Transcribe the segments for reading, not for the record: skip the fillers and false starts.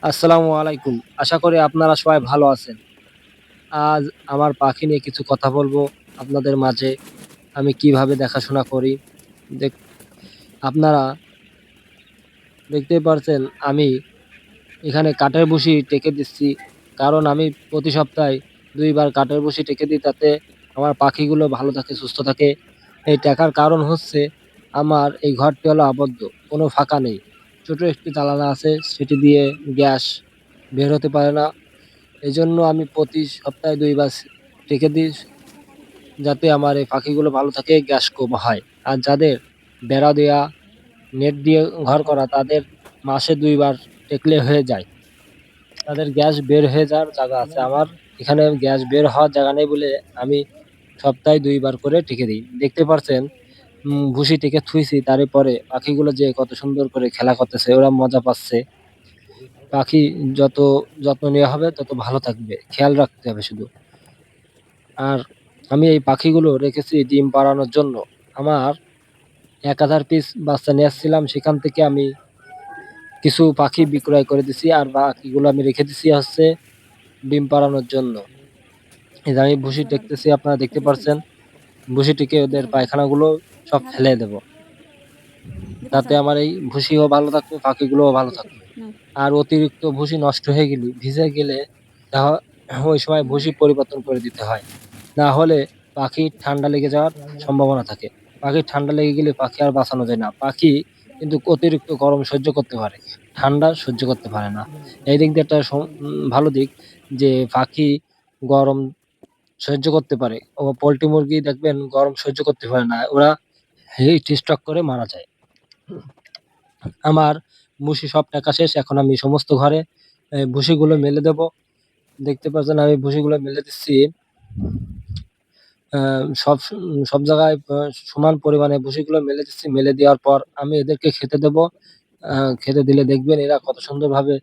আসসালামু আলাইকুম। আশা করি আপনারা সবাই ভালো আছেন। আজ আমার পাখি নিয়ে কিছু কথা বলবো আপনাদের মাঝে। আমি কিভাবে দেখাশোনা করি। দেখ আপনারা দেখতেই পারছেন আমি এখানে কাঠের ভুসি টেকে দিচ্ছি। কারণ আমি প্রতি সপ্তাহে ২ বার কাঠের ভুসি টেকে দিই, তাতে আমার পাখিগুলো ভালো থাকে, সুস্থ থাকে। এই টাকার কারণ হচ্ছে আমার এই ঘরটি হলো আবদ্ধ, কোনো ফাঁকা নেই। ছোট একটি জানালা আছে, সেটি দিয়ে গ্যাস বের হতে পারে না। এজন্য আমি প্রতি সপ্তাহে ২ বার রেখে দিই, যাতে আমার এই পাখিগুলো ভালো থাকে, গ্যাস কম হয়। আর যাদের বেড়া দেয়া, নেট দিয়ে ঘর করা, তাদের মাসে ২ বার টেকলে হয়ে যায়। তাদের গ্যাস বের হয়ে যাওয়ার জায়গা আছে। আমার এখানে গ্যাস বের হওয়ার জায়গা নেই বলে আমি সপ্তাহে ২ বার করে টেকে দিই। দেখতে পারছেন ভুসি টেকে থুইছি, তার পরে পাখিগুলো যে কত সুন্দর করে খেলা করতেছে, ওরা মজা পাচ্ছে। পাখি যত যত্ন নেওয়া হবে তত ভালো থাকবে। খেয়াল রাখতে হবে শুধু। আর আমি এই পাখিগুলো রেখেছি ডিম পাড়ানোর জন্য। আমার ১,০০০ পিস বাচ্চা নিয়ে আসছিলাম, সেখান থেকে আমি কিছু পাখি বিক্রয় করে দিছি। আর বাকিগুলো আমি রেখে দিছি হচ্ছে ডিম পাড়ানোর জন্য। এই যে আমি ভুসি টেকতেছি, আপনারা দেখতে পারছেন। ভুসি টেকে ওদের পায়খানাগুলো সব ফেলে দেব। তাতে আমার এই ভুসিও ভালো থাকবে, পাখিগুলোও ভালো থাকবে। আর অতিরিক্ত ভুসি নষ্ট হয়ে গেলে, ভিজে গেলে দেহ ওই সময় ভুসি পরিবর্তন করে দিতে হয়। না হলে পাখির ঠান্ডা লেগে যাওয়ার সম্ভাবনা থাকে। পাখির ঠান্ডা লেগে গেলে পাখি আর বাঁচানো যায় না। পাখি কিন্তু অতিরিক্ত গরম সহ্য করতে পারে, ঠান্ডা সহ্য করতে পারে না। এই দিক দিয়ে একটা ভালো দিক যে পাখি গরম সহ্য করতে পারে। পোল্ট্রি মুরগি দেখবেন গরম সহ্য করতে পারে না। ওরা হিট স্ট্রোক করে মারা যায়। আমার ভুসি সব টাকা শেষ। এখন আমি সমস্ত ঘরে ভুসিগুলো মেলে দেব। দেখতে পাচ্ছেন আমি ভুসিগুলো মেলে দিচ্ছি। আ সব সব জায়গায় সমান পরিমাণে ভুসিগুলো মেলে দিচ্ছি। মেলে দেওয়ার পর আমি এদেরকে খেতে দেব। আ খেতে দিলে দেখবেন এরা কত সুন্দরভাবে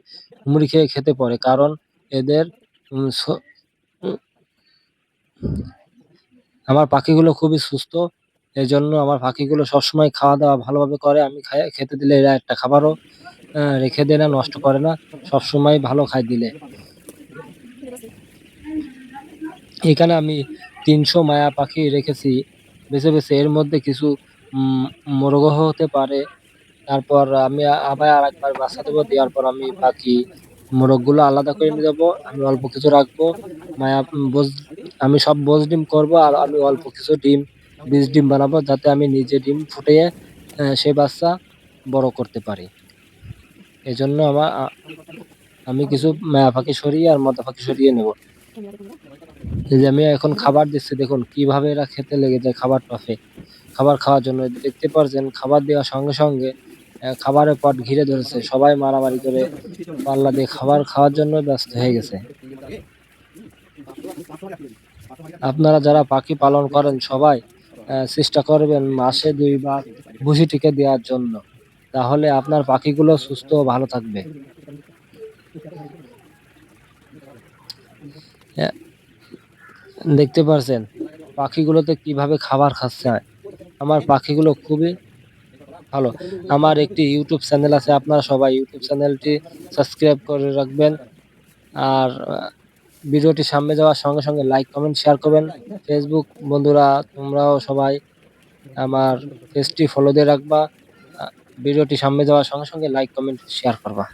হুমড়ি খেয়ে খেতে পারে। কারণ এদের উম স উম আমার পাখিগুলো খুবই সুস্থ। এজন্য আমার পাখিগুলো সবসময় খাওয়া-দাওয়া ভালোভাবে করে। আমি খেতে দিলে এরা একটা খাবারও রেখে দেয় না, নষ্ট করে না। সবসময় ভালো খায় দিলে। এখানে আমি ৩০০ মায়া পাখি রেখেছি বেছে, বেছে। এর মধ্যে কিছু উম মরগ্রহ হতে পারে। তারপর আমি আবার আরেকবার বাচ্চা দেব। দেওয়ার পর আমি বাকি মোরগগুলো আলাদা করে নিয়ে যাবো। আমি অল্প কিছু রাখবো। মায়া বোজ আমি সব বোজ ডিম করবো। আর আমি অল্প কিছু বীজ ডিম বানাবো, যাতে আমি নিজে ডিম ফুটিয়ে সেই বাচ্চা বড় করতে পারি। এজন্য আমি কিছু মায়া পাখি সরিয়ে আর মাদা পাখি সরিয়ে নেব। এই যে আমি এখন খাবার দিচ্ছি, দেখুন কিভাবে এরা খেতে লেগে যায় খাবার টফে। খাবার খাওয়ার জন্য দেখতে পারছেন, খাবার দেওয়ার সঙ্গে, সঙ্গে খাবারের পট ঘিরে ধরেছে। সবাই মারামারি করে পাল্লা দিয়ে খাবার খাওয়ার জন্য ব্যস্ত হয়ে গেছে। আপনারা যারা পাখি পালন করেন সবাই চেষ্টা করবেন মাসে ২ বার ভুসি টিকে দেওয়ার জন্য। তাহলে আপনার পাখিগুলো সুস্থ ও ভালো থাকবে। অ্যা দেখতে পারছেন পাখিগুলোতে কিভাবে খাবার খাচ্ছে। আমার পাখিগুলো খুবই ভালো। আমার একটি YouTube চ্যানেল আছে। আপনারা সবাই YouTube চ্যানেলটি সাবস্ক্রাইব করে রাখবেন। আর ভিডিওটি সামনে যাওয়ার সঙ্গে, সঙ্গে লাইক, কমেন্ট, শেয়ার করবেন। Facebook বন্ধুরা তোমরাও সবাই আমার পেজটি ফলো দিয়ে রাখবা। আ ভিডিওটি সামনে যাওয়ার সঙ্গে, সঙ্গে লাইক, কমেন্ট, শেয়ার করবা।